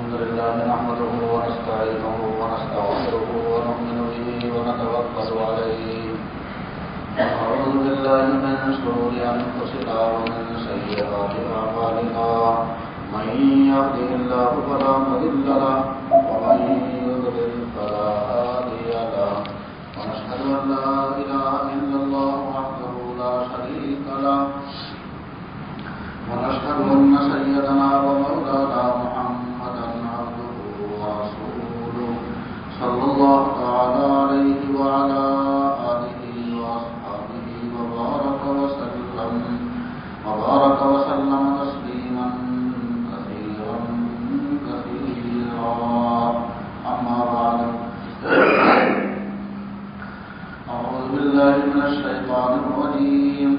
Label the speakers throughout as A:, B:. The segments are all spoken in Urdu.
A: الحمد لله نحمده ونستعينه ونستغفره ونؤمن به ونتوكل عليه ونعوذ بالله من شرور أنفسنا ومن سيئات أعمالنا من يهده الله فلا مضل له ومن يضلل فلا هادي له ونشهد أن لا إله إلا الله وحده لا شريك له ونشهد أن سيدنا ومولانا محمدا عبده ورسوله صلى الله تعالى عليه وعلى آله وأصحابه وبارك وسلم تسليما كثيرا أما بعد أعوذ بالله من الشيطان الرجيم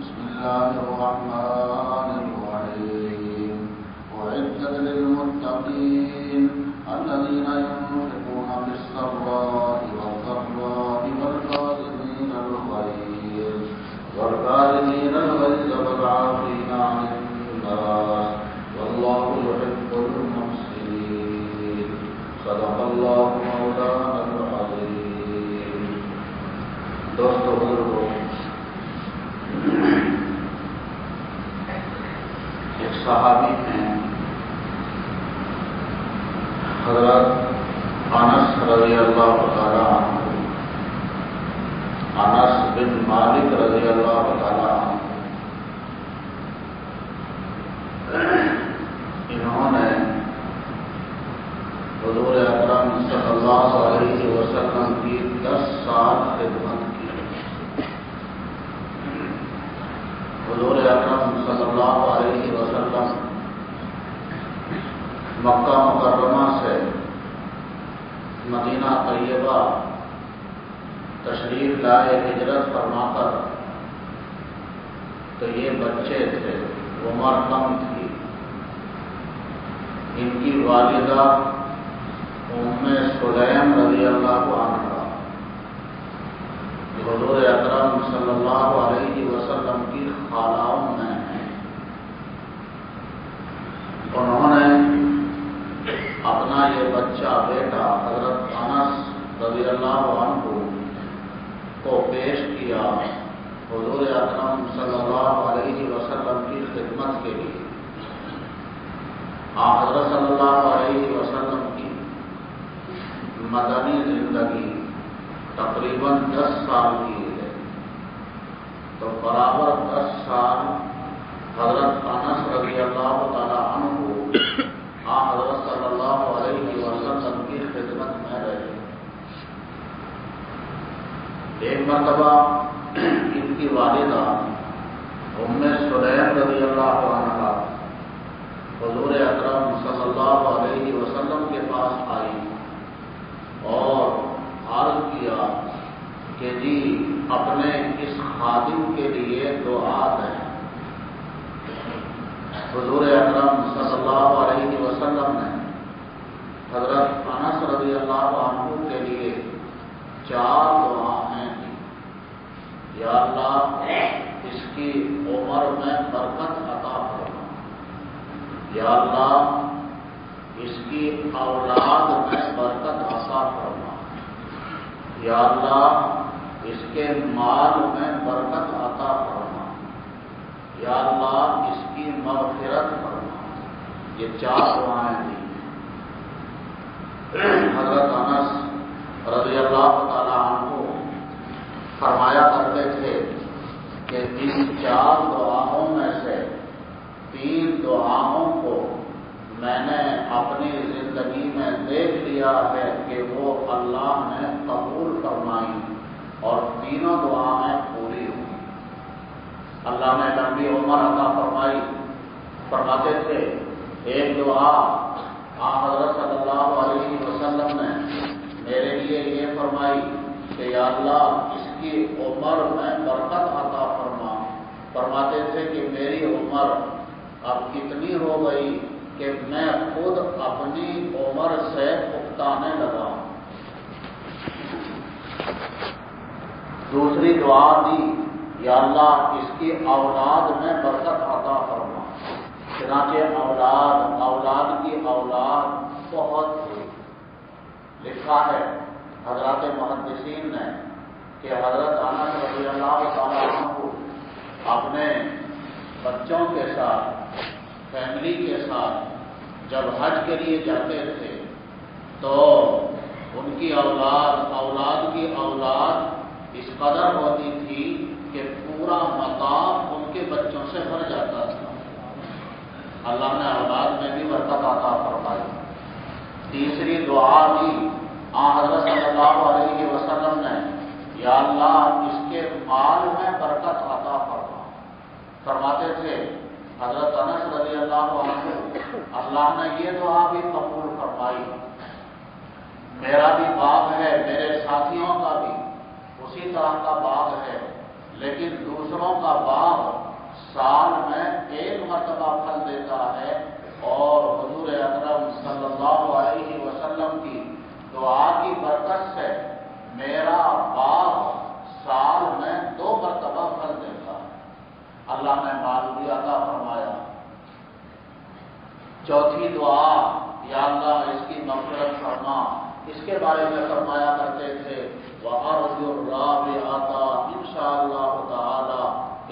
A: بسم الله الرحمن الرحيم وعدت للمتقين الذين ينفقون في السراء والضراء والكاظمين الغيظ والعافين عن الناس والله يحب المحسنين صدق الله مولانا العظيم. دوستو بزرگوں، ایک صحابی ہیں حضرت انس رضی اللہ تعالی عنہ، انس بن مالک رضی اللہ تعالی عنہ، انہوں نے حضور اکرم صلی اللہ علیہ وسلم کی 10 سال خدمت کی. حضور اکرم صلی اللہ علیہ وسلم مکہ مکرمہ سے مدینہ طیبہ تشریف لائے ہجرت فرما کر. تو یہ بچے تھے، عمر کم تھی. ان کی والدہ ام سلیم رضی اللہ عنہ حضور اکرم صلی اللہ علیہ وسلم کی خالاؤں میں ہیں. انہوں نے اپنا یہ بچہ بیٹا حضرت انس رضی اللہ عنہ کو پیش کیا حضور اکرم صلی اللہ علیہ وسلم کی خدمت کے لیے. حضرت صلی اللہ علیہ وسلم کی مدنی زندگی تقریباً 10 سال کی ہے. تو برابر 10 سال حضرت انس رضی اللہ تعالی عنہ حضرت صلی اللہ علیہ وسلم کی خدمت میں رہے. ایک مرتبہ ان کی والدہ ام سلیم رضی اللہ عنہ حضور اکرم صلی اللہ علیہ وسلم کے پاس آئی اور عرض کیا کہ جی اپنے اس خادم کے لیے دعا دیں. حضور اکرم صلی اللہ علیہ وسلم نے حضرت انس رضی اللہ عنہ کے لیے 4 دعائیں دی. یا اللہ اس کی عمر میں برکت عطا فرما، یا اللہ اس کی اولاد میں برکت عطا فرما، یا اللہ اس کے مال میں برکت عطا فرما، یا اللہ اس کی مغفرت فرما. یہ 4 دعائیں دی. حضرت انس رضی اللہ تعالی عنہ فرمایا کرتے تھے کہ ان 4 دعاؤں میں سے 3 دعاؤں کو میں نے اپنی زندگی میں دیکھ لیا ہے کہ وہ اللہ نے قبول فرمائی اور تینوں دعائیں پوری ہوئی. اللہ نے لمبی عمر عطا فرمائی. فرماتے تھے ایک دعا حضرت صلی اللہ علیہ وسلم نے میرے لیے یہ فرمائی کہ یا اللہ اس کی عمر میں برکت عطا فرما. فرماتے تھے کہ میری عمر اب اتنی ہو گئی کہ میں خود اپنی عمر سے اکتانے لگا. دوسری دعا دی یا اللہ اس کی اولاد میں برکت عطا فرما. چنانچہ اولاد کی اولاد بہت ہوئی. لکھا ہے حضرات محدثین نے کہ حضرت انس رضی اللہ تعالیٰ عنہ اپنے بچوں کے ساتھ، فیملی کے ساتھ جب حج کے لیے جاتے تھے تو ان کی اولاد کی اولاد اس قدر ہوتی تھی کہ پورا مطاف ان کے بچوں سے بھر جاتا تھا. اللہ نے اولاد میں بھی برکت عطا فرمائی. تیسری دعا بھی حضرت صلی اللہ علیہ وسلم نے، یا اللہ اس کے مال میں برکت عطا فرماتے تھے. حضرت انس رضی اللہ عنہ، اللہ نے یہ دعا بھی قبول فرمائی. میرا بھی باغ ہے، میرے ساتھیوں کا بھی اسی طرح کا باغ ہے، لیکن دوسروں کا باغ سال میں ایک مرتبہ پھل دیتا ہے، اور حضور اکرم صلی اللہ علیہ وسلم کی دعا کی برکت سے میرا باغ سال میں 2 مرتبہ پھل دیتا ہے. اللہ نے مال بھی عطا فرمایا. چوتھی دعا، یا اللہ اس کی مغفرت فرما. اس کے بارے میں فرمایا کرتے تھے وَأَرْجُو الرَّابِعَةَ انشاءاللہ تعالی،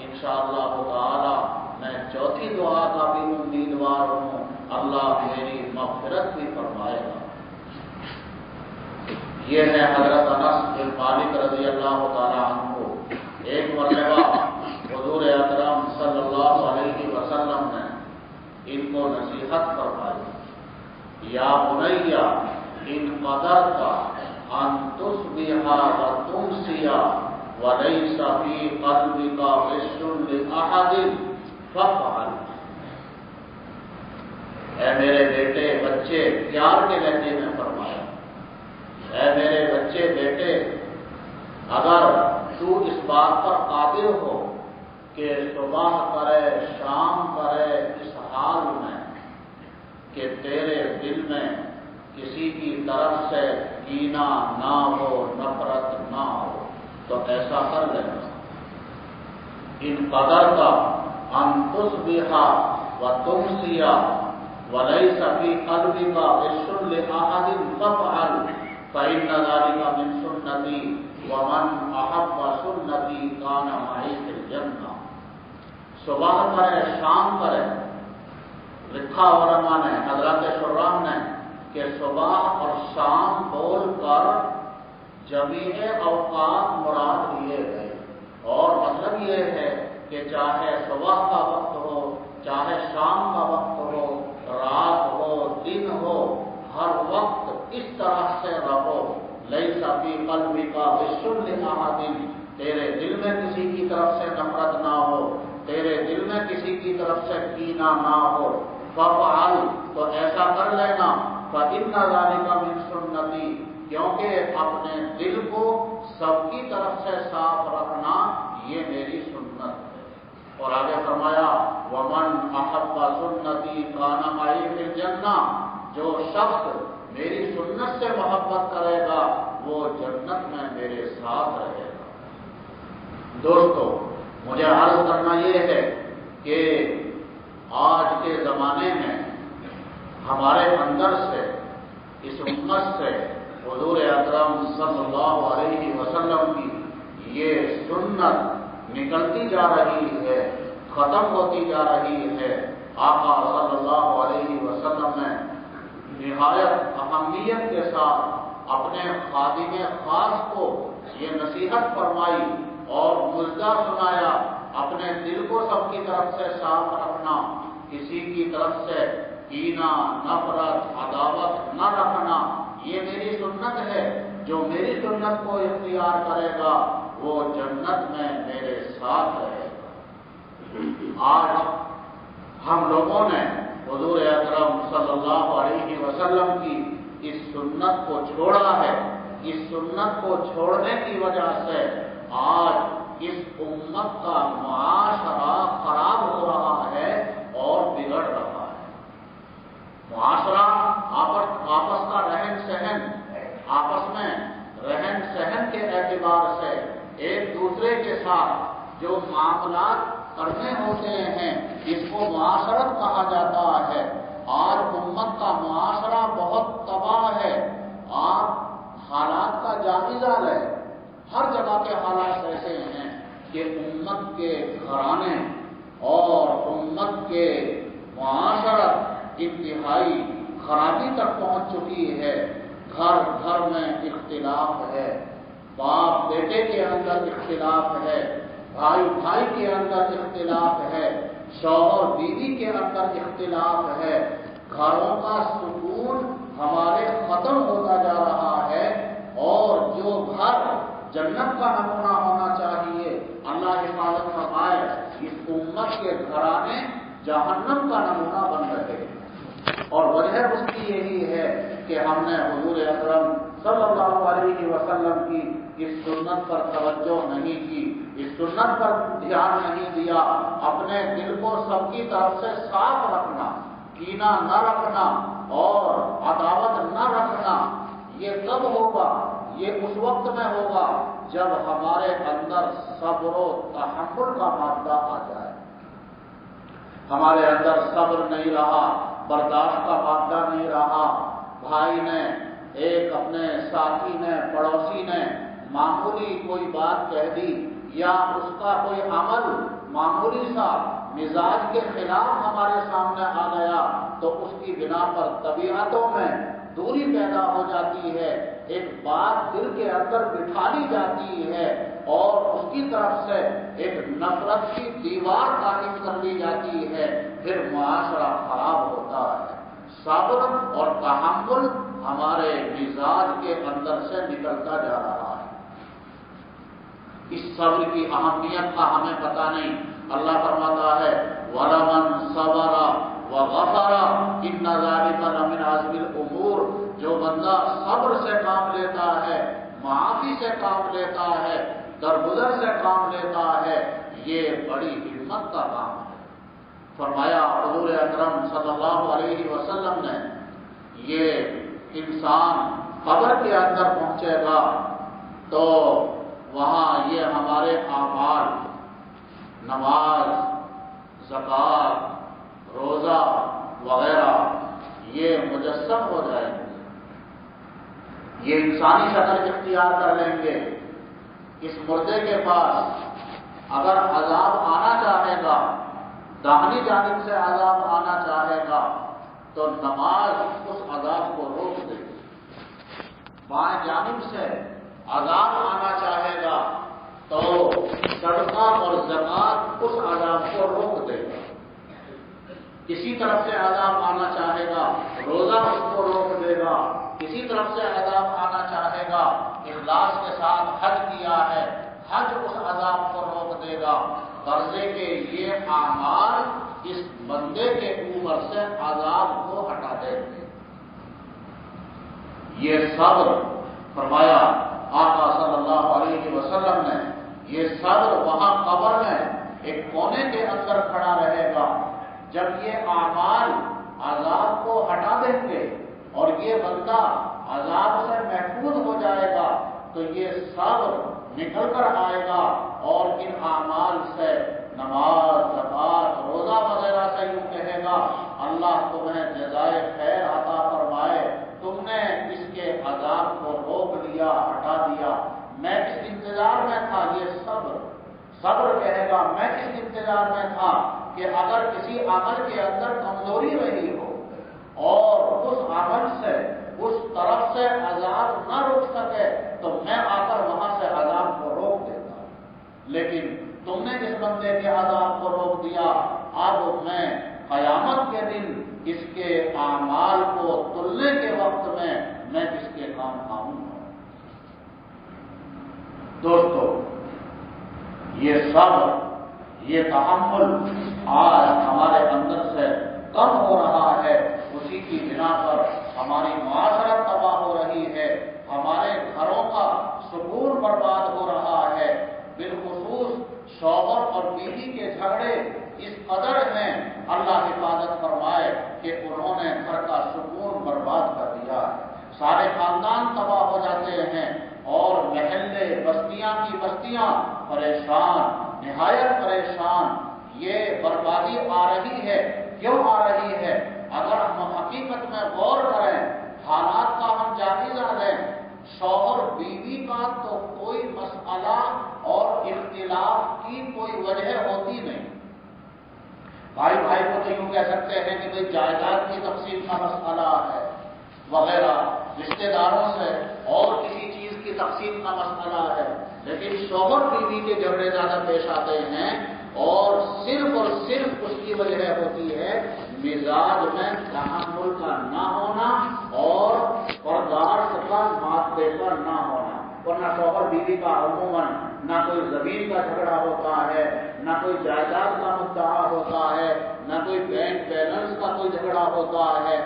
A: انشاءاللہ تعالی میں چوتھی دعا کا بھی امیدوار ہوں، اللہ میری مغفرت بھی فرمائے گا. یہ ہے حضرت انس بن مالک رضی اللہ تعالیٰ عنہ. ایک مرتبہ حضور اکرم صلی اللہ علیہ وسلم نے ان کو نصیحت فرمائی، یا بنیا ان قدرت ان تصبح وتمسی وليس في قلبك غش لأحد فافعل. اے میرے بیٹے بچے، پیار کے لہجے میں فرمایا، اے میرے بچے بیٹے، اگر تو اس بات پر قادر ہو کہ صبح کرے شام کرے اس حال میں کہ تیرے دل میں کسی کی طرف سے کینہ نہ ہو، نفرت نہ ہو، تو ایسا کر لینا. ان قدر کا ان تصبح وتمسی وليس في قلبك غش لأحد فافعل فإن ذلك من سنتي ومن أحب سنتي كان معي في الجنة. صبح کرے شام کرے، لکھا علماء نے، حضرات شراح نے، کہ صبح اور شام بول کر جمیع اوقات مراد لیے گئے، اور مطلب یہ ہے کہ چاہے صبح کا وقت ہو، چاہے شام کا وقت ہو، رات ہو، دن ہو، ہر وقت اس طرح سے رہو. لیس فی قلبک غش لأحد، تیرے دل میں کسی کی طرف سے نفرت نہ ہو، تیرے دل میں کسی کی طرف سے کینہ نہ ہو. فافعل، تو ایسا کر لینا. فإن ذلك من سنتی، کیونکہ اپنے دل کو سب کی طرف سے صاف رکھنا یہ میری سنت ہے. اور آگے فرمایا ومن احب سنتی کان معی فی الجنہ، جو شخص میری سنت سے محبت کرے گا وہ جنت میں میرے ساتھ رہے گا. دوستو، مجھے عرض کرنا یہ ہے کہ آج کے زمانے میں ہمارے اندر سے، اس امت سے حضور اکرم صلی اللہ علیہ وسلم کی یہ سنت نکلتی جا رہی ہے، ختم ہوتی جا رہی ہے. آقا صلی اللہ علیہ وسلم نے نہایت اہمیت کے ساتھ اپنے خادم خاص کو یہ نصیحت فرمائی اور مژدہ سنایا، اپنے دل کو سب کی طرف سے صاف رکھنا، کسی کی طرف سے کینہ، نفرت، عداوت نہ رکھنا. یہ میری سنت ہے، جو میری سنت کو اختیار کرے گا وہ جنت میں میرے ساتھ رہے گا. آج ہم لوگوں نے حضور اکرم صلی اللہ علیہ وسلم کی اس سنت کو چھوڑا ہے. اس سنت کو چھوڑنے کی وجہ سے آج اس امت کا معاشرہ خراب ہو رہا ہے اور بگڑ رہا ہے. معاشرہ آپس کا رہن سہن، آپس میں رہن سہن کے اعتبار سے ایک دوسرے کے ساتھ جو معاملات کرنے ہوتے ہیں، اس کو معاشرت کہا جاتا ہے۔ آج امت کا معاشرہ بہت تباہ ہے۔ آپ حالات کا جائزہ لیں، ہر جگہ کے حالات ایسے ہیں کہ امت کے گھرانے اور امت کے معاشرت انتہائی خرابی تک پہنچ چکی ہے۔ گھر گھر میں اختلاف ہے، باپ بیٹے کے اندر اختلاف ہے، بھائی بھائی کے اندر اختلاف ہے، شوہر بیوی کے اندر اختلاف ہے۔ گھروں کا سکون ہمارے ختم ہوتا جا رہا ہے، اور جو گھر جنت کا نمونہ ہونا چاہیے، اللہ حفاظت فرمائے، اس امت کے گھرانے جہنم کا نمونہ بن رہے ہیں۔ اور وجہ اس کی یہی ہے کہ ہم نے حضور اکرم صلی اللہ علیہ وسلم کی اس سنت پر توجہ نہیں کی، اس سنت پر دھیان نہیں دیا۔ اپنے دل کو سب کی طرف سے صاف رکھنا، کینہ نہ رکھنا اور عداوت نہ رکھنا، یہ تب ہوگا، یہ اس وقت میں ہوگا جب ہمارے اندر صبر و تحمل کا مادہ آ جائے۔ ہمارے اندر صبر نہیں رہا، برداشت کا مادہ نہیں رہا، بھائی نے، ایک اپنے ساتھی نے، پڑوسی نے معمولی کوئی بات کہہ دی، یا اس کا کوئی عمل معمولی سا مزاج کے خلاف ہمارے سامنے آ گیا، تو اس کی بنا پر طبیعتوں میں دوری پیدا ہو جاتی ہے، ایک بات دل کے اندر بٹھا لی جاتی ہے، اور اس کی طرف سے ایک نفرت کی دیوار قائم کر لی جاتی ہے، پھر معاشرہ خراب ہوتا ہے۔ صبر اور تحمل ہمارے مزاج کے اندر سے نکلتا جا رہا ہے۔ اس صبر کی اہمیت کا ہمیں پتہ نہیں۔ اللہ فرماتا ہے وَلَمَنْ صَبَرَ وَغَفَرَ إِنَّ ذَلِكَ لَمِنْ عَزْمِ الْأُمُورِ، جو بندہ صبر سے کام لیتا ہے، معافی سے کام لیتا ہے، درگزر سے کام لیتا ہے، یہ بڑی ہمت کا کام ہے۔ فرمایا حضور اکرم صلی اللہ علیہ وسلم نے، یہ انسان قبر کے اندر پہنچے گا تو وہاں یہ ہمارے اعمال، نماز، زکوٰۃ، روزہ وغیرہ، یہ مجسم ہو جائیں گے، یہ انسانی شکل اختیار کر لیں گے۔ اس مردے کے پاس اگر عذاب آنا چاہے گا، داہنی جانب سے عذاب آنا چاہے گا، تو نماز اس عذاب کو روک دے گی۔ بائیں جانب سے عذاب آنا چاہے گا تو صدقہ اور زکوٰۃ اس عذاب کو روک دے گا۔ کسی طرف سے عذاب آنا چاہے گا، روزہ اس کو روک دے گا۔ کسی طرف سے عذاب آنا چاہے گا، اخلاص کے ساتھ حج کیا ہے، حج اس عذاب کو روک دے گا۔ قرضے کے یہ اعمال اس بندے کے اوپر سے عذاب کو ہٹا دیں گے۔ یہ صبر فرمایا آقا صلی اللہ علیہ وسلم نے، یہ صبر وہاں قبر میں ایک کونے کے اندر کھڑا رہے گا۔ جب یہ اعمال عذاب کو ہٹا دیں گے اور یہ بندہ عذاب سے محفوظ ہو جائے گا، تو یہ صبر نکل کر آئے گا، اور ان اعمال سے، نماز، زکوٰۃ، روزہ وغیرہ سے یوں کہے گا اللہ تمہیں جزائے خیر عطا فرمائے، تم نے اس کے عذاب کو روک لیا، ہٹا دیا، میں اس انتظار میں تھا۔ یہ صبر کہے گا میں اس انتظار میں تھا کہ اگر کسی عمل کے اندر کمزوری رہی ہو اور اس عمل سے، اس طرف سے عذاب نہ روک سکے، تو میں آ کر وہاں سے عذاب کو روک دیتا، لیکن تم نے اس بندے کے عذاب کو روک دیا، اب میں قیامت کے دن اس کے اعمال کو تلنے کے وقت میں اس کے کام آؤں گا۔ دوستو، یہ صبر، یہ تحمل آج ہمارے اندر سے کم ہو رہا ہے، اسی کی بنا پر ہماری معاشرت تباہ ہو رہی ہے، ہمارے گھروں کا سکون برباد ہو رہا ہے۔ بالخصوص شوہر اور بیوی کے جھگڑے اس قدر ہیں، اللہ حفاظت فرمائے کہ انہوں نے گھر کا سکون برباد کر دیا ہے، سارے خاندان تباہ ہو جاتے ہیں، اور محلے، بستیاں کی بستیاں پریشان، نہایت پریشان۔ یہ بربادی آ رہی ہے۔ کیوں آ رہی ہے؟ اگر ہم حقیقت میں غور کریں، حالات کا ہم جائزہ لیں، شوہر بیوی کا تو کوئی مسئلہ اور اختلاف کی کوئی وجہ ہوتی نہیں۔ بھائی بھائی کو تو یوں کہہ سکتے ہیں کہ بھئی جائیداد کی تقسیم کا مسئلہ ہے وغیرہ، رشتہ داروں سے اور کسی چیز کی تقسیم کا مسئلہ ہے، لیکن شوہر بیوی کے جھگڑے زیادہ پیش آتے ہیں اور صرف اس کی وجہ ہوتی ہے مزاج میں تحمل کا نہ ہونا اور برداشت کا معافی کا نہ ہونا۔ ورنہ شوہر بیوی کا عموماً نہ کوئی زمین کا جھگڑا ہوتا ہے، نہ کوئی جائیداد کا مدعا ہوتا ہے، نہ کوئی بینک بیلنس کا کوئی جھگڑا ہوتا ہے۔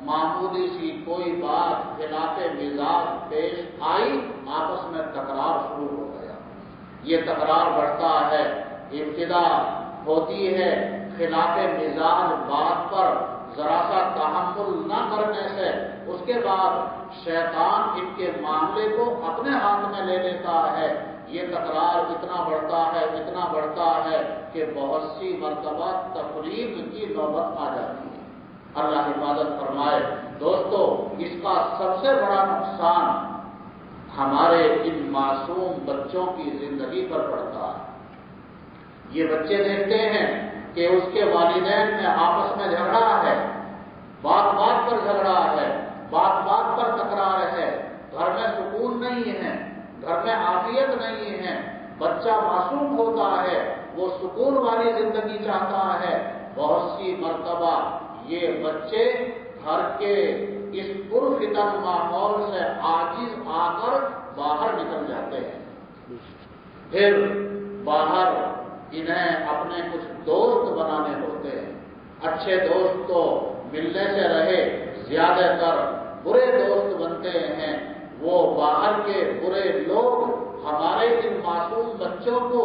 A: معمولی سی کوئی بات خلاف مزاج پیش آئی، آپس میں تکرار شروع ہو گیا۔ یہ تکرار بڑھتا ہے، ابتدا ہوتی ہے خلاف مزاج بات پر ذرا سا تحمل نہ کرنے سے، اس کے بعد شیطان ان کے معاملے کو اپنے ہاتھ میں لے لیتا ہے۔ یہ تکرار اتنا بڑھتا ہے کہ بہت سی مرتبہ تفریق کی نوبت آ جاتی ہے۔ اللہ حفاظت فرمائے۔ دوستو، اس کا سب سے بڑا نقصان ہمارے ان معصوم بچوں کی زندگی پر پڑتا ہے۔ یہ بچے دیکھتے ہیں کہ اس کے والدین میں آپس میں جھگڑا ہے، بات بات پر جھگڑا ہے، بات بات پر تکرار ہے، گھر میں سکون نہیں ہے، گھر میں عافیت نہیں ہے۔ بچہ معصوم ہوتا ہے، وہ سکون والی زندگی چاہتا ہے۔ بہت سی مرتبہ یہ بچے گھر کے اس پرفتن ماحول سے عاجز آ کر باہر نکل جاتے ہیں۔ پھر باہر انہیں اپنے کچھ دوست بنانے ہوتے ہیں۔ اچھے دوست تو ملنے سے رہے، زیادہ تر برے دوست بنتے ہیں۔ وہ باہر کے برے لوگ ہمارے ان معصوم بچوں کو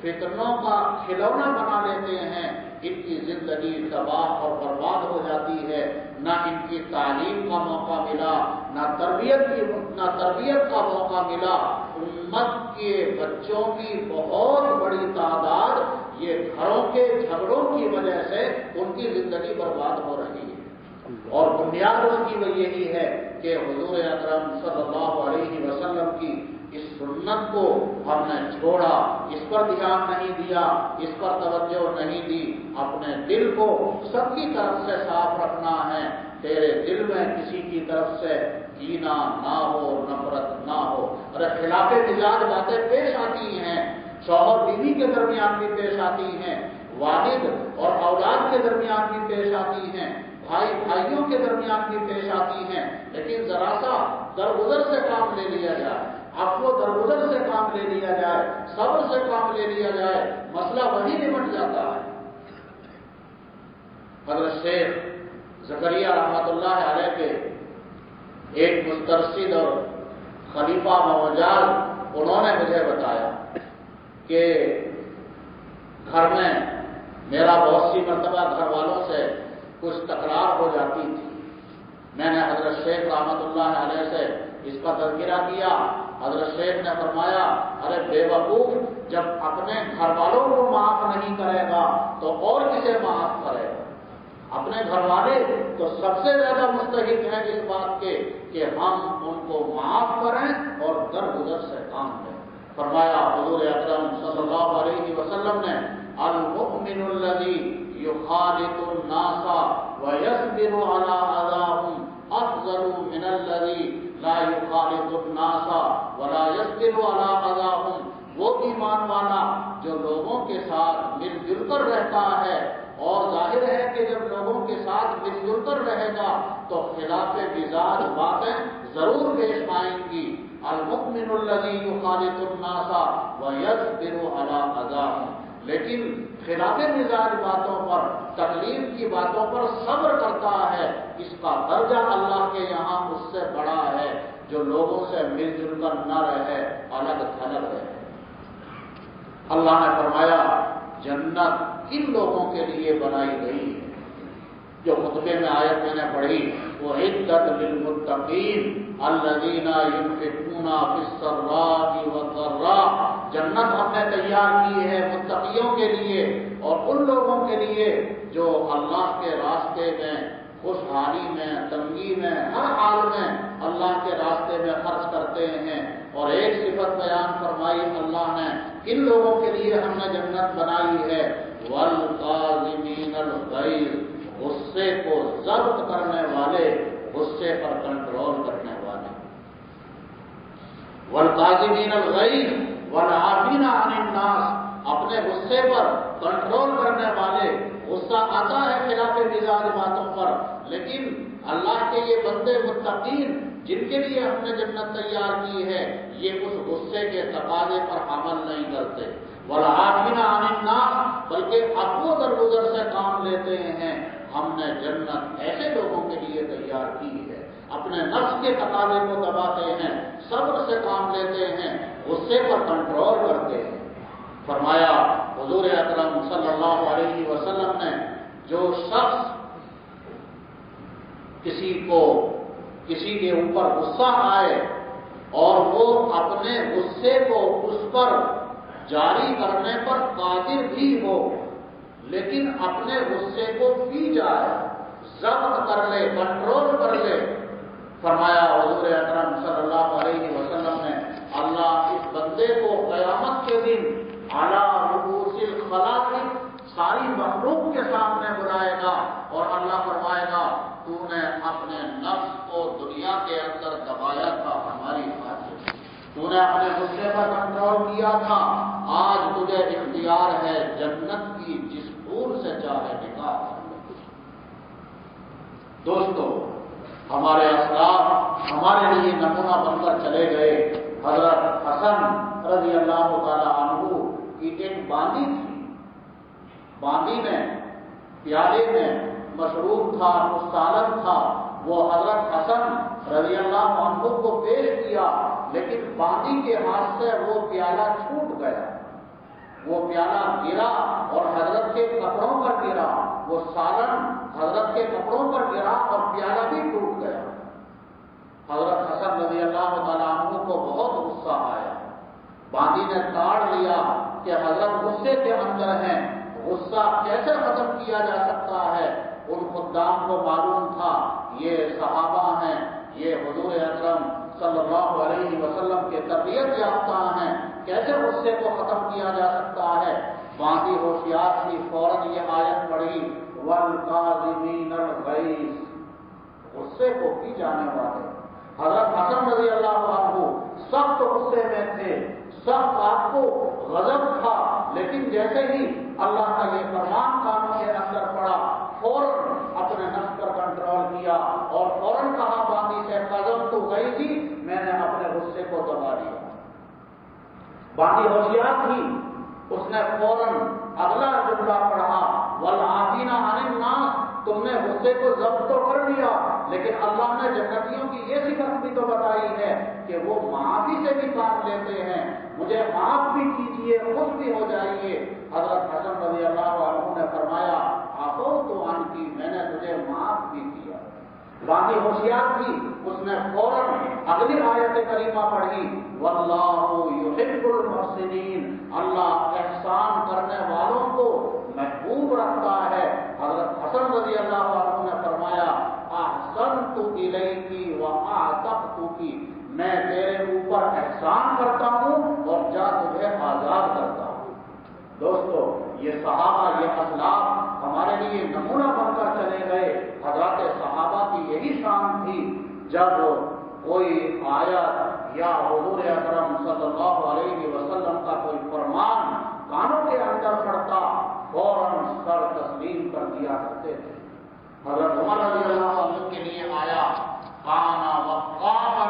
A: فتنوں کا کھلونا بنا لیتے ہیں۔ ان کی زندگی تباہ اور برباد ہو جاتی ہے۔ نہ ان کی تعلیم کا موقع ملا، نہ تربیت کا موقع ملا۔ امت کے بچوں کی بہت بڑی تعداد یہ گھروں کے جھگڑوں کی وجہ سے ان کی زندگی برباد ہو رہی ہے، اور بنیاد اس کی وہ یہی ہے کہ حضور اکرم صلی اللہ علیہ وسلم کی اس سنت کو ہم نے چھوڑا، اس پر دھیان نہیں دیا، اس پر توجہ نہیں دی۔ اپنے دل کو سب کی طرف سے صاف رکھنا ہے۔ تیرے دل میں کسی کی طرف سے کینہ نہ ہو، نفرت نہ ہو۔ اور خلاف مزاج باتیں پیش آتی ہیں، شوہر بیوی کے درمیان بھی پیش آتی ہیں، والد اور اولاد کے درمیان بھی پیش آتی ہیں، بھائی بھائیوں کے درمیان بھی پیش آتی ہیں، لیکن ذرا سا درگزر سے کام لے لیا جائے، عفو درگزر سے کام لے لیا جائے، صبر سے کام لے لیا جائے، مسئلہ وہی نمٹ جاتا ہے۔ حضرت شیخ زکریا رحمۃ اللہ علیہ کے ایک مسترشد اور خلیفہ موجال، انہوں نے مجھے بتایا کہ گھر میں میرا بہت سی مرتبہ گھر والوں سے کچھ تکرار ہو جاتی تھی۔ میں نے حضرت شیخ رحمۃ اللہ علیہ سے اس کا تذکرہ کیا۔ حضرت شیخ نے فرمایا، ارے بے وقوف، جب اپنے گھر والوں کو معاف نہیں کرے گا تو اور کسے معاف کرے گا؟ اپنے گھر والے تو سب سے زیادہ مستحق ہیں اس بات کے کہ ہم ان کو معاف کریں اور درگزر سے کام لیں۔ فرمایا حضور اکرم صلی اللہ علیہ وسلم نے، المؤمن الذی یخالط الناس ویصبر علی اذاہم افضل من الذی لا یخالط الناس ولا یصبر علی اذاہم۔ وہ ایمان والا جو لوگوں کے ساتھ مل جل کر رہتا ہے، اور ظاہر ہے کہ جب لوگوں کے ساتھ مل جل کر رہے گا تو خلاف مزاج باتیں ضرور پیش آئیں گی۔ المؤمن الذی یخالط الناس ویصبر علی اذاہم، لیکن خلاف مزاج باتوں پر، تکلیف کی باتوں پر صبر کرتا ہے، اس کا درجہ اللہ کے یہاں اس سے بڑا ہے جو لوگوں سے مل جل کر نہ رہے، الگ تھلگ رہے۔ اللہ نے فرمایا، جنت ان لوگوں کے لیے بنائی گئی ہے جو خطبے میں آیت میں نے پڑھی وہ عدت للمتقین الذین ينفقون فی السراء والضراء، جنت ہم نے تیار کی ہے متقیوں کے لیے اور ان لوگوں کے لیے جو اللہ کے راستے میں خوشحالی میں، تنگی میں، ہر حال میں اللہ کے راستے میں خرچ کرتے ہیں۔ اور ایک صفت بیان فرمائی اللہ نے، ان لوگوں کے لیے ہم نے جنت بنائی ہے والکاظمین الغیظ، غصے کو ضبط کرنے والے، غصے پر کنٹرول کرنے والے، والکاظمین الغیظ والعافین عن الناس، اپنے غصے پر کنٹرول کرنے والے۔ غصہ آتا ہے خلاف مزاج باتوں پر، لیکن اللہ کے یہ بندے متقین جن کے لیے ہم نے جنت تیار کی ہے، یہ اس غصے کے تقاضے پر عمل نہیں کرتے، والعافین عن الناس، بلکہ عفو درگزر سے کام لیتے ہیں۔ ہم نے جنت ایسے لوگوں کے لیے تیار کی ہے، اپنے نفس کے تقاضے کو دباتے ہیں، صبر سے کام لیتے ہیں، غصے پر کنٹرول کرتے ہیں۔ فرمایا حضور اکرم صلی اللہ علیہ وسلم نے، جو شخص کسی کے اوپر غصہ آئے اور وہ اپنے غصے کو اس پر جاری کرنے پر قادر بھی ہو، لیکن اپنے غصے کو پی جائے، ضبط کر لے، کنٹرول کر لے، فرمایا حضور اکرم صلی اللہ علیہ وسلم نے، اللہ اس بندے کو قیامت کے دن علی رؤوس الخلائق، ساری مخلوق کے سامنے بلائے گا اور اللہ فرمائے گا تو نے اپنے نفس کو دنیا کے اندر دبایا تھا ہماری خاطر، تو نے اپنے غصے پر کنٹرول کیا تھا، آج تجھے اختیار ہے جنت کی جس پور سے چاہے نکال۔ دوستو، ہمارے اسلاف ہمارے لیے نمونہ بن کر چلے گئے۔ حضرت حسن رضی اللہ تعالی عنہ کی ایک باندی تھی، باندی میں پیالے میں مشروب تھا، سالن تھا، وہ حضرت حسن رضی اللہ عنہ کو پیش کیا، لیکن باندی کے ہاتھ سے وہ پیالہ چھوٹ گیا، وہ پیالہ گرا اور حضرت کے کپڑوں پر گرا، وہ سالن حضرت کے کپڑوں پر گرا اور پیالہ بھی ٹوٹ گیا۔ حضرت حسن رضی اللہ تعالیٰ عنہ کو بہت غصہ آیا، باندی نے تاڑ لیا کہ حضرت غصے کے اندر ہیں، غصہ کیسے ختم کیا جا سکتا ہے؟ ان خدام کو معلوم تھا یہ صحابہ ہیں، یہ حضور اکرم صلی اللہ علیہ وسلم کے تربیت یافتہ ہیں، کیسے غصے کو ختم کیا جا سکتا ہے؟ باندی ہوشیار تھی، فوراً یہ آیت پڑھی والکاظمین الغیظ، غصے کو پی جانے والے۔ حضرت حسن رضی اللہ عنہ سخت غصے میں تھے، سخت آپ کو غضب تھا، لیکن جیسے ہی اللہ کا یہ فرمان کانوں کے اندر پڑا، فوراً اپنے نفس پر کنٹرول کیا اور فوراً کہا باندی سے قدم تو گئی تھی، میں نے اپنے غصے کو دبا دیا۔ باندی ہوشیار تھی، اس نے فوراً اگلا جملہ پڑھا والعافین عن الناس، تم نے غصے کو ضبط تو کر لیا، لیکن اللہ نے جنتیوں کی یہ صفت بھی تو بتائی ہے کہ وہ معافی سے بھی کام لیتے ہیں، مجھے معاف بھی کیجیے، خوش بھی ہو جائیے۔ حضرت حسن رضی اللہ عنہ نے فرمایا عفوت عنکی، میں نے تجھے معاف بھی کیا۔ باندی ہوشیار تھی، اس نے فوراً اگلی آیت کریمہ پڑھی واللہ یحب المحسنین، اللہ احسان کرنے والوں کو محبوب رکھتا ہے۔ حضرت حسن رضی اللہ عنہ نے فرمایا احسنت الیکی واعتقتکی، میں تیرے اوپر احسان کرتا ہوں اور جا تجھے آزاد کرتا ہوں۔ دوستو، یہ صحابہ، یہ اسلاف ہمارے لیے نمونہ بن کر چلے گئے۔ حضرات صحابہ کی یہی شان تھی، جب کوئی آیت یا حضور اکرم صلی اللہ علیہ وسلم کا کوئی فرمان کانوں کے اندر پڑتا، فوراً سر تسلیم کر دیا کرتے تھے۔ حضرت عمر رضی اللہ عنہ کے لیے آیا کانا وقافا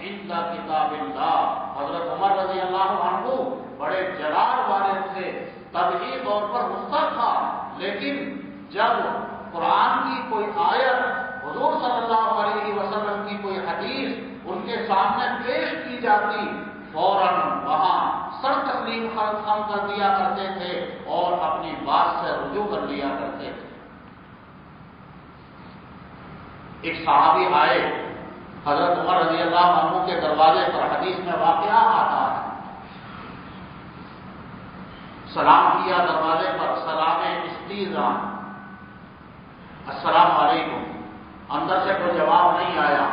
A: عند کتاب اللہ، حضرت عمر رضی اللہ عنہ بڑے جلال والے تھے، طبعی طور پر غصہ تھا، لیکن جب قرآن کی کوئی آیت، حضور صلی اللہ علیہ وسلم کی کوئی حدیث ان کے سامنے پیش کی جاتی، فوراً وہاں سر تسلیم خم کر دیا کرتے تھے اور اپنی بات سے رجوع کر لیا کرتے تھے۔ ایک صحابی آئے حضرت عمر رضی اللہ عنہ کے دروازے پر، حدیث میں واقعہ آتا ہے، سلام کیا دروازے پر، سلام استیزان، السلام علیکم، اندر سے کوئی جواب نہیں آیا،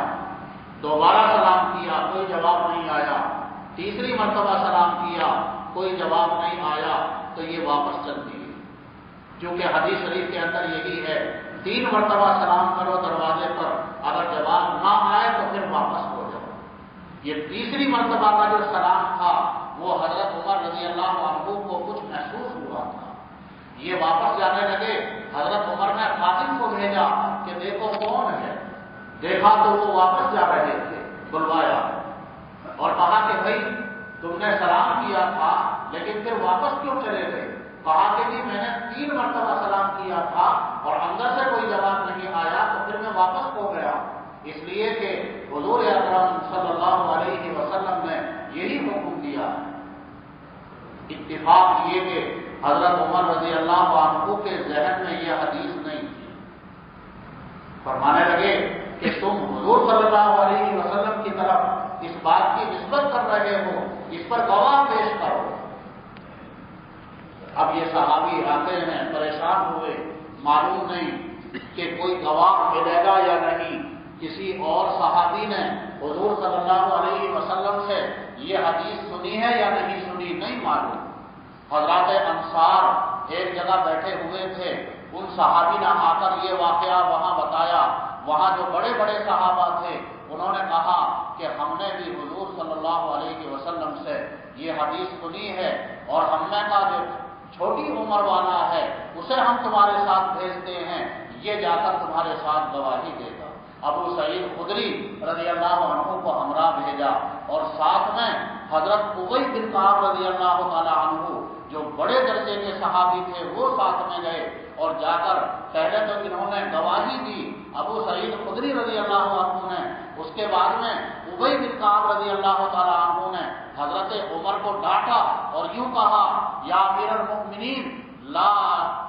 A: دوبارہ سلام کیا، کوئی جواب نہیں آیا، تیسری مرتبہ سلام کیا، کوئی جواب نہیں آیا، تو یہ واپس چلتی ہے، کیونکہ حدیث شریف کے اندر یہی ہے 3 مرتبہ سلام کرو دروازے پر، اگر جواب نہ آئے تو پھر واپس ہو جاؤ۔ یہ تیسری مرتبہ کا جو سلام تھا وہ حضرت عمر رضی اللہ عنہ کو کچھ محسوس ہوا تھا، یہ واپس جانے لگے، حضرت عمر نے خادم کو بھیجا کہ دیکھو کون ہے، دیکھا تو وہ واپس جا رہے تھے، بلوایا اور کہا کہ بھائی تم نے سلام کیا تھا لیکن پھر واپس کیوں چلے گئے؟ کہا کہ جی میں نے 3 مرتبہ سلام کیا تھا اور اندر سے کوئی جواب نہیں آیا تو پھر میں واپس ہو گیا، اس لیے کہ حضور اکرم صلی اللہ علیہ وسلم نے یہی حکم دیا۔ اتفاق یہ کہ حضرت عمر رضی اللہ عنہ کے ذہن میں یہ حدیث نہیں تھی، فرمانے لگے کہ تم حضور صلی اللہ علیہ وسلم کی طرف اس بات کی نسبت کر رہے ہو، اس پر گواہ پیش کرو۔ اب یہ صحابی آتے ہیں، پریشان ہوئے، معلوم نہیں کہ کوئی گواہ ملے گا یا نہیں۔ کسی اور صحابی نے حضور صلی اللہ علیہ وسلم سے یہ حدیث سنی ہے یا نہیں سنی نہیں معلوم۔ حضرات انصار ایک جگہ بیٹھے ہوئے تھے، ان صحابی نے آ کر یہ واقعہ وہاں بتایا، وہاں جو بڑے بڑے صحابہ تھے انہوں نے کہا کہ ہم نے بھی حضور صلی اللہ علیہ وسلم سے یہ حدیث سنی ہے اور ہم نے کہا جو چھوٹی عمر والا ہے اسے ہم تمہارے ساتھ بھیجتے ہیں، یہ جا کر تمہارے ساتھ گواہی دے گا۔ ابو سعید خدری رضی اللہ عنہ کو ہمراہ بھیجا اور ساتھ میں حضرت ابی بن کعب رضی اللہ تعالی عنہ جو بڑے درجے کے صحابی تھے وہ ساتھ میں گئے اور جا کر پہلے تو انہوں نے گواہی دی ابو سعید خدری رضی اللہ عنہ نے، اس کے بعد میں ابی بن کعب رضی اللہ تعالی عنہ نے حضرت عمر کو ڈانٹا اور یوں کہا یا امیر المؤمنین لا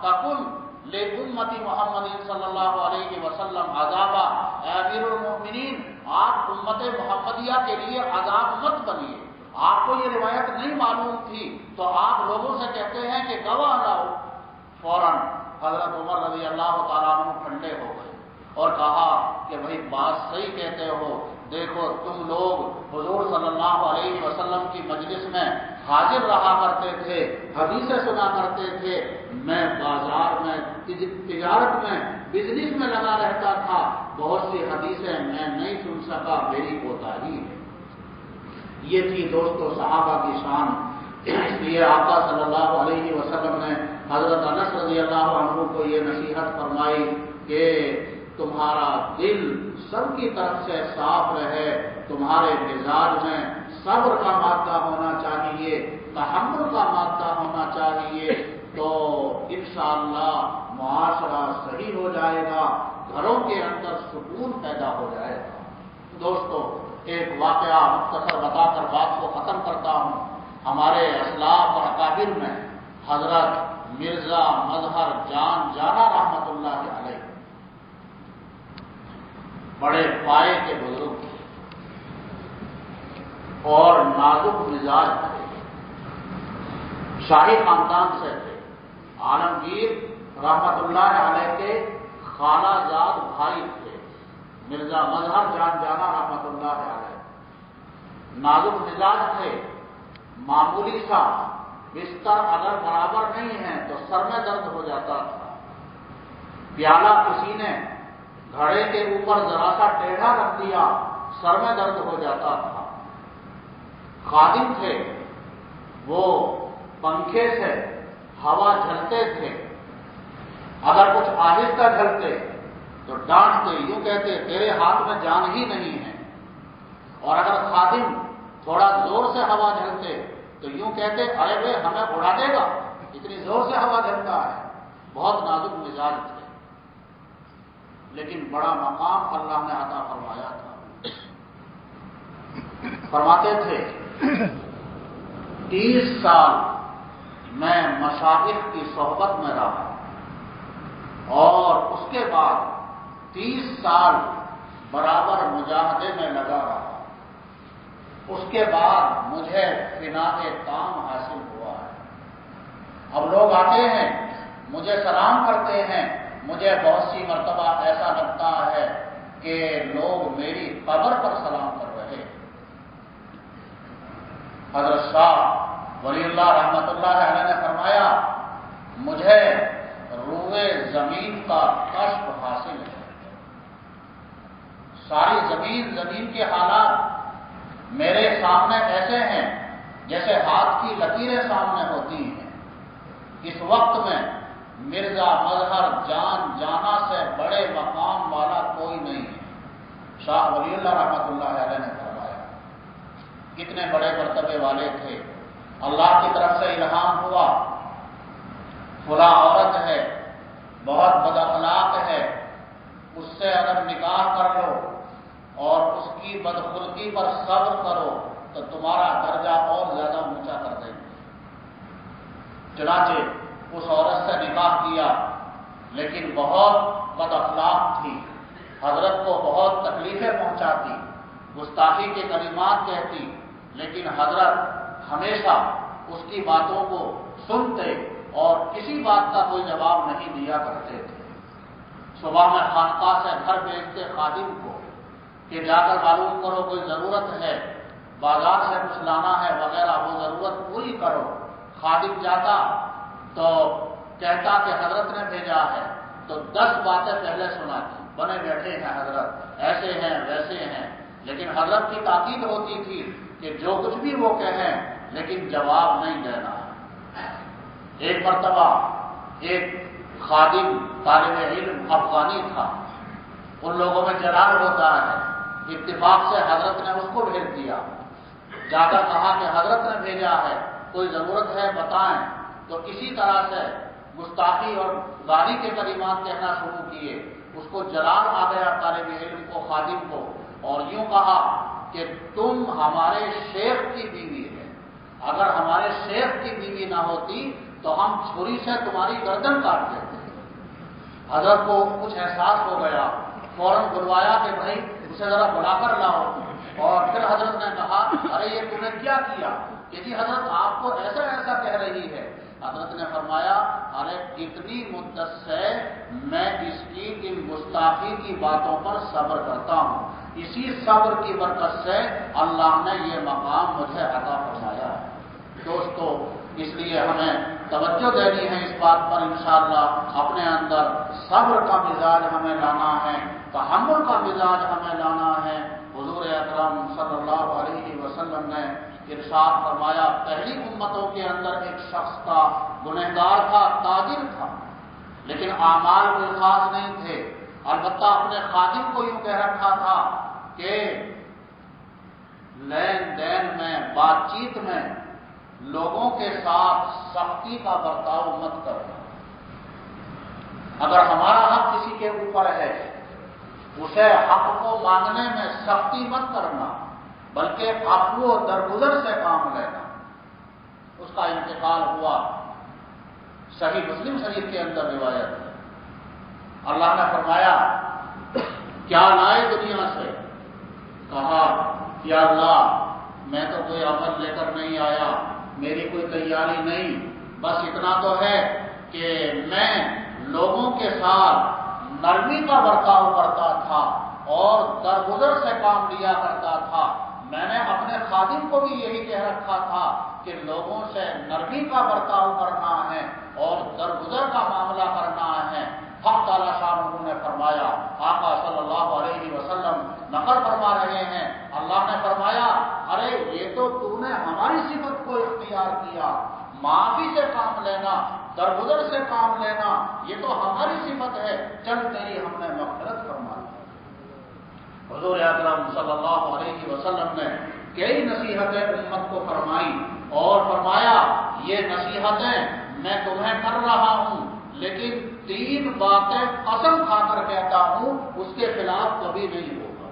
A: تکن لأمت محمد صلی اللہ علیہ وسلم عذابا، اے امیر المؤمنین آپ امت محمدیہ کے لیے عذاب مت بنیے۔ آپ کو یہ روایت نہیں معلوم تھی تو آپ لوگوں سے کہتے ہیں کہ گواہ لاؤ۔ فوراً حضرت عمر رضی اللہ تعالیٰ عنہ ٹھنڈے ہو گئے اور کہا کہ بھائی بات صحیح کہتے ہو، دیکھو تم لوگ حضور صلی اللہ علیہ وسلم کی مجلس میں حاضر رہا کرتے تھے، حدیثیں سنا کرتے تھے، میں بازار میں تجارت میں بزنس میں لگا رہتا تھا، بہت سی حدیثیں میں نہیں سن سکا، میری کوتاہی ہے۔ یہ تھی دوستو صحابہ کی شان، اس لیے آقا صلی اللہ علیہ وسلم نے حضرت انس رضی اللہ عنہ کو یہ نصیحت فرمائی کہ تمہارا دل سب کی طرف سے صاف رہے، تمہارے مزاج میں صبر کا مادہ ہونا چاہیے، تحمل کا مادہ ہونا چاہیے، تو انشاءاللہ معاشرہ صحیح ہو جائے گا، گھروں کے اندر سکون پیدا ہو جائے گا۔ دوستو ایک واقعہ مختصر بتا کر بات کو ختم کرتا ہوں۔ ہمارے اسلاف اور اکابر میں حضرت مرزا مظہر جان جانا رحمت اللہ علیہ بڑے پائے کے بزرگ تھے اور نازک مزاج تھے، شاہی خاندان سے تھے، عالمگیر رحمت اللہ علیہ کے خالہ زاد بھائی تھے، مرزا مظہر جان جانا رحمت اللہ علیہ، نازک مزاج تھے، معمولی سا بستر اگر برابر نہیں ہے تو سر میں درد ہو جاتا تھا، پیالہ کسی نے گھڑے کے اوپر ذرا سا ٹیڑھا رکھ دیا سر میں درد ہو جاتا تھا، خادم تھے، وہ پنکھے سے ہوا جھلتے تھے، اگر کچھ آہستہ جھلتے تو ڈانٹتے، یوں کہتے تیرے ہاتھ میں جان ہی نہیں ہے، اور اگر خادم تھوڑا زور سے ہوا جھلتے تو یوں کہتے ارے بھائی ہمیں اڑا دے گا، اتنی زور سے ہوا جھلتا ہے۔ بہت نازک مزاج تھے لیکن بڑا مقام اللہ نے عطا فرمایا تھا۔ فرماتے تھے 30 سال میں مشائخ کی صحبت میں رہا اور اس کے بعد 30 سال برابر مجاہدے میں لگا رہا، اس کے بعد مجھے فناء تام حاصل ہوا ہے۔ اب لوگ آتے ہیں، مجھے سلام کرتے ہیں، مجھے بہت سی مرتبہ ایسا لگتا ہے کہ لوگ میری قبر پر سلام کر رہے ہیں۔ حضرت شاہ ولی اللہ رحمۃ اللہ علیہ نے فرمایا، مجھے روئے زمین کا کشف حاصل ہے۔ ساری زمین کے حالات میرے سامنے ایسے ہیں جیسے ہاتھ کی لکیریں سامنے ہوتی ہیں۔ اس وقت میں مرزا مظہر جان جانا سے بڑے مقام والا کوئی نہیں ہے۔ شاہ ولی اللہ رحمۃ اللہ علیہ نے فرمایا، کتنے بڑے مرتبے والے تھے۔ اللہ کی طرف سے الہام ہوا، فلاں عورت ہے، بہت بد اخلاق ہے، اس سے اگر نکاح کر لو اور اس کی بدخلقی پر صبر کرو تو تمہارا درجہ اور زیادہ اونچا کر دیں گے۔ چنانچہ اس عورت سے نکاح کیا، لیکن بہت بد اخلاق تھی، حضرت کو بہت تکلیفیں پہنچاتی، گستاخی کے کلمات کہتی، لیکن حضرت ہمیشہ اس کی باتوں کو سنتے اور کسی بات کا کوئی جواب نہیں دیا کرتے تھے۔ صبح میں خانقاہ سے گھر بھیجتے خادم کو کہ جا کر معلوم کرو کوئی ضرورت ہے، بازار سے کچھ لانا ہے وغیرہ، وہ ضرورت پوری کرو۔ خادم جاتا تو کہتا کہ حضرت نے بھیجا ہے، تو 10 باتیں پہلے سناتی، بنے بیٹھے ہیں حضرت، ایسے ہیں ویسے ہیں، لیکن حضرت کی تاکید ہوتی تھی کہ جو کچھ بھی وہ کہیں لیکن جواب نہیں دینا۔ ایک مرتبہ ایک خادم طالب علم افغانی تھا، ان لوگوں میں جلال ہوتا ہے، اتفاق سے حضرت نے اس کو بھیج دیا، جا کر کہا کہ حضرت نے بھیجا ہے، کوئی ضرورت ہے بتائیں۔ تو اسی طرح سے گستاخی اور گالی کے کلمات کہنا شروع کیے۔ اس کو جلال آ گیا طالب علم کو، خادم کو، اور یوں کہا کہ تم ہمارے شیخ کی بیوی ہے، اگر ہمارے شیخ کی بیوی نہ ہوتی تو ہم چھری سے تمہاری گردن کاٹ دیتے۔ حضرت کو کچھ احساس ہو گیا، فوراً بلوایا کہ بھائی اسے ذرا بلا کر لاؤ، اور پھر حضرت نے کہا ارے یہ تم نے کیا کیا؟ کہ جی حضرت آپ کو ایسا ایسا کہہ رہی ہے۔ حضرت نے فرمایا ارے اتنی مدت سے میں اس کی ان گستاخی کی باتوں پر صبر کرتا ہوں، اسی صبر کی برکت سے اللہ نے یہ مقام مجھے عطا فرمایا ہے۔ دوستو، اس لیے ہمیں توجہ دینی ہے اس بات پر، انشاءاللہ اپنے اندر صبر کا مزاج ہمیں لانا ہے، تحمل کا مزاج ہمیں لانا ہے۔ حضور اکرم صلی اللہ علیہ وسلم نے ارشاد فرمایا، پہلی امتوں کے اندر ایک شخص تھا، گنہگار تھا، تاجر تھا، لیکن اعمال کوئی خاص نہیں تھے، البتہ اپنے خادم کو یوں کہہ رکھا تھا کہ لین دین میں، بات چیت میں لوگوں کے ساتھ سختی کا برتاؤ مت کرنا۔ اگر ہمارا حق کسی کے اوپر ہے، اسے حق کو مانگنے میں سختی مت کرنا، بلکہ عفو و درگزر سے کام لینا۔ اس کا انتقال ہوا، صحیح مسلم شریف کے اندر روایت ہے۔ اللہ نے فرمایا کیا لائے دنیا سے؟ کہا یا اللہ میں تو کوئی عمل لے کر نہیں آیا، میری کوئی تیاری نہیں، بس اتنا تو ہے کہ میں لوگوں کے ساتھ نرمی کا برتاؤ کرتا تھا اور درگزر سے کام لیا کرتا تھا۔ میں نے اپنے خادم کو بھی یہی کہہ رکھا تھا کہ لوگوں سے نرمی کا برتاؤ کرنا ہے اور درگزر کا معاملہ کرنا ہے۔ حق تعالیٰ شاہ نے فرمایا، آقا صلی اللہ علیہ وسلم نقل فرما رہے ہیں، اللہ نے فرمایا ارے یہ تو نے ہماری صفت کو اختیار کیا، معافی سے کام لینا، درگزر سے کام لینا، یہ تو ہماری صفت ہے، چل تیری ہم نے مغفرت فرما دی۔ حضور اکرم صلی اللہ علیہ وسلم نے کئی نصیحتیں امت کو فرمائی اور فرمایا یہ نصیحتیں میں تمہیں کر رہا ہوں، لیکن 3 باتیں قسم کھا کر کہتا ہوں اس کے خلاف کبھی نہیں ہوگا۔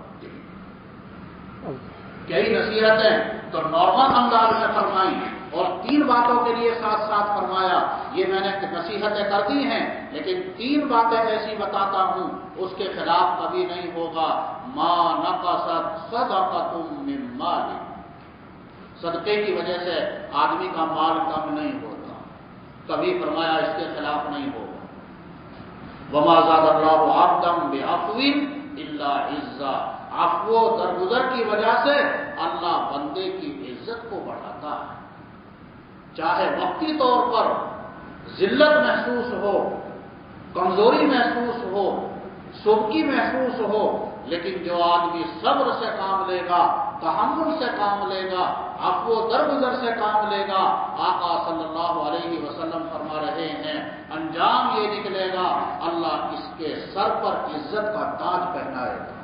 A: کئی نصیحتیں تو نارمل انداز میں فرمائی، اور 3 باتوں کے لیے ساتھ ساتھ فرمایا یہ میں نے نصیحتیں کر دی ہیں لیکن 3 باتیں ایسی بتاتا ہوں اس کے خلاف کبھی نہیں ہوگا. ما نقصت صدقۃ من مال، صدقے کی وجہ سے آدمی کا مال کم نہیں ہوتا، کبھی فرمایا اس کے خلاف نہیں ہوگا. وما زاد اللہ عبدا بعفو الا عزا، عفو درگزر کی وجہ سے اللہ بندے کی عزت کو بڑھاتا ہے. چاہے وقتی طور پر ذلت محسوس ہو، کمزوری محسوس ہو، سبکی محسوس ہو، لیکن جو آدمی صبر سے کام لے گا، تحمل سے کام لے گا، عفو درگزر سے کام لے گا، آقا صلی اللہ علیہ وسلم فرما رہے ہیں انجام یہ نکلے گا اللہ اس کے سر پر عزت کا تاج پہنائے گا.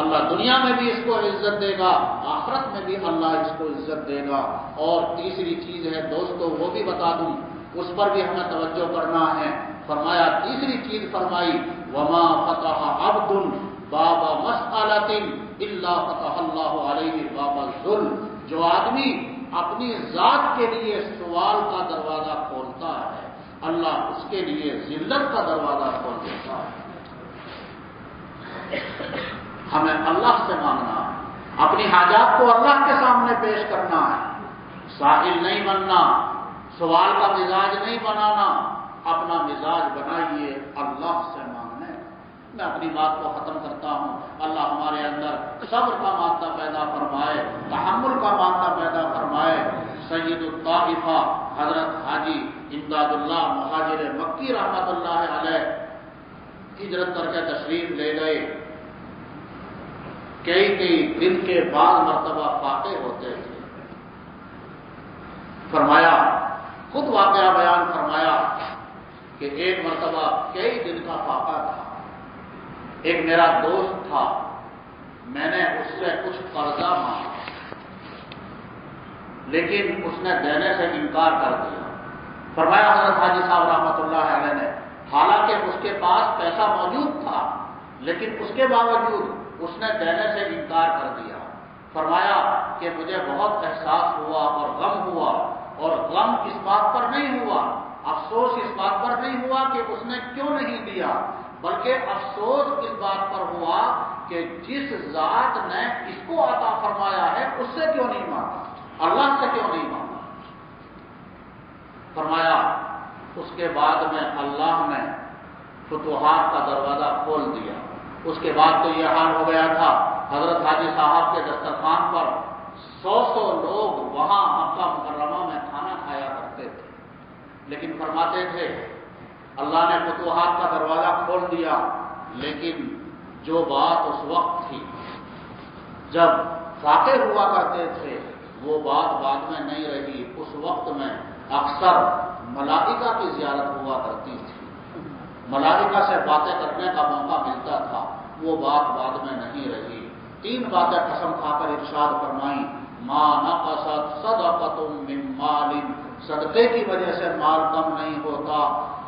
A: اللہ دنیا میں بھی اس کو عزت دے گا، آخرت میں بھی اللہ اس کو عزت دے گا. اور تیسری چیز ہے دوستو وہ بھی بتا دوں، اس پر بھی ہمیں توجہ کرنا ہے. فرمایا تیسری چیز فرمائی وما فتح عبد باب مسألۃ الا فتح اللہ علیہ باب الذل، جو آدمی اپنی ذات کے لیے سوال کا دروازہ کھولتا ہے اللہ اس کے لیے ذلت کا دروازہ کھول دیتا ہے. ہمیں اللہ سے مانگنا ہے، اپنی حاجات کو اللہ کے سامنے پیش کرنا ہے، سائل نہیں بننا، سوال کا مزاج نہیں بنانا، اپنا مزاج بنائیے اللہ سے مانگنے. میں اپنی بات کو ختم کرتا ہوں. اللہ ہمارے اندر صبر کا مادہ پیدا فرمائے، تحمل کا مادہ پیدا فرمائے. سید الطائفہ حضرت حاجی امداد اللہ مہاجر مکی رحمت اللہ علیہ ہجرت کر کے تشریف لے گئے. کئی دن کے بعد مرتبہ فاقے ہوتے تھے. فرمایا خود واقعہ بیان فرمایا کہ ایک مرتبہ کئی دن کا فاقہ تھا. ایک میرا دوست تھا، میں نے اس سے کچھ قرضہ مانگا لیکن اس نے دینے سے انکار کر دیا. فرمایا حضرت حاجی صاحب رحمۃ اللہ علیہ نے، حالانکہ اس کے پاس پیسہ موجود تھا لیکن اس کے باوجود اس نے دینے سے انکار کر دیا. فرمایا کہ مجھے بہت احساس ہوا اور غم ہوا، اور غم اس بات پر نہیں ہوا، افسوس اس بات پر نہیں ہوا کہ اس نے کیوں نہیں دیا، بلکہ افسوس اس بات پر ہوا کہ جس ذات نے اس کو عطا فرمایا ہے اس سے کیوں نہیں مانگا، اللہ سے کیوں نہیں مانگا. فرمایا اس کے بعد میں اللہ نے فتوحات کا دروازہ کھول دیا. اس کے بعد تو یہ حال ہو گیا تھا حضرت حاجی صاحب کے دسترخوان پر 100 لوگ وہاں مکہ مکرمہ میں کھانا کھایا کرتے تھے. لیکن فرماتے تھے اللہ نے فتوحات کا دروازہ کھول دیا، لیکن جو بات اس وقت تھی جب فاقے ہوا کرتے تھے وہ بات بعد میں نہیں رہی. اس وقت میں اکثر ملائکہ کی زیارت ہوا کرتی تھی، ملائکہ سے باتیں کرنے کا موقع ملتا تھا، وہ بات بعد میں نہیں رہی. 3 باتیں قسم کھا کر ارشاد فرمائیں ما نقصت صدقۃ من مال، صدقے کی وجہ سے مال کم نہیں ہوتا.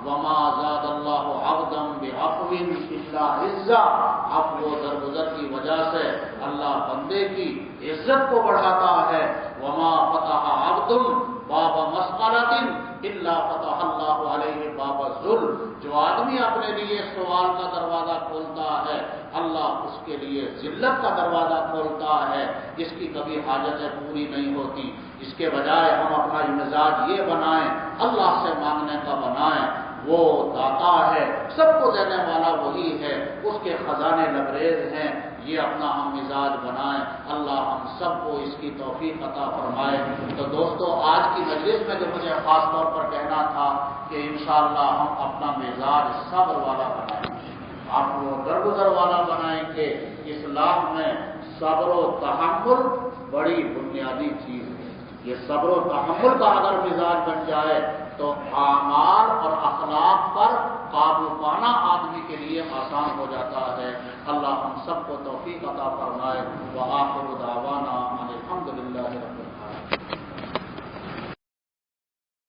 A: وما زاد اللہ عبدا بعفو الا عزا، عفو درگزر کی وجہ سے اللہ بندے کی عزت کو بڑھاتا ہے. وما فتح عبد باب مسألۃ الا فتح اللہ علیہ باب الذل، جو آدمی اپنے لیے سوال کا دروازہ کھولتا ہے اللہ اس کے لیے ذلت کا دروازہ کھولتا ہے. جس کی کبھی حاجتیں پوری نہیں ہوتی، اس کے بجائے ہم اپنا مزاج یہ بنائیں اللہ سے مانگنے کا بنائیں. وہ داتا ہے، سب کو دینے والا وہی ہے، اس کے خزانے لبریز ہیں. یہ اپنا ہم مزاج بنائیں، اللہ ہم سب کو اس کی توفیق عطا فرمائے. تو دوستو آج کی مجلس میں جو مجھے خاص طور پر کہنا تھا کہ انشاءاللہ ہم اپنا مزاج صبر والا بنائیں گے، آپ کو درگزر والا بنائیں گے. اسلام میں صبر و تحمل بڑی بنیادی چیز ہے. یہ صبر و تحمل کا اگر مزاج بن جائے تو اعمال اور اخلاق پر قابو پانا آدمی کے لیے آسان ہو جاتا ہے. اللہ ہم سب کو توفیق عطا فرمائے. وآخر دعوانا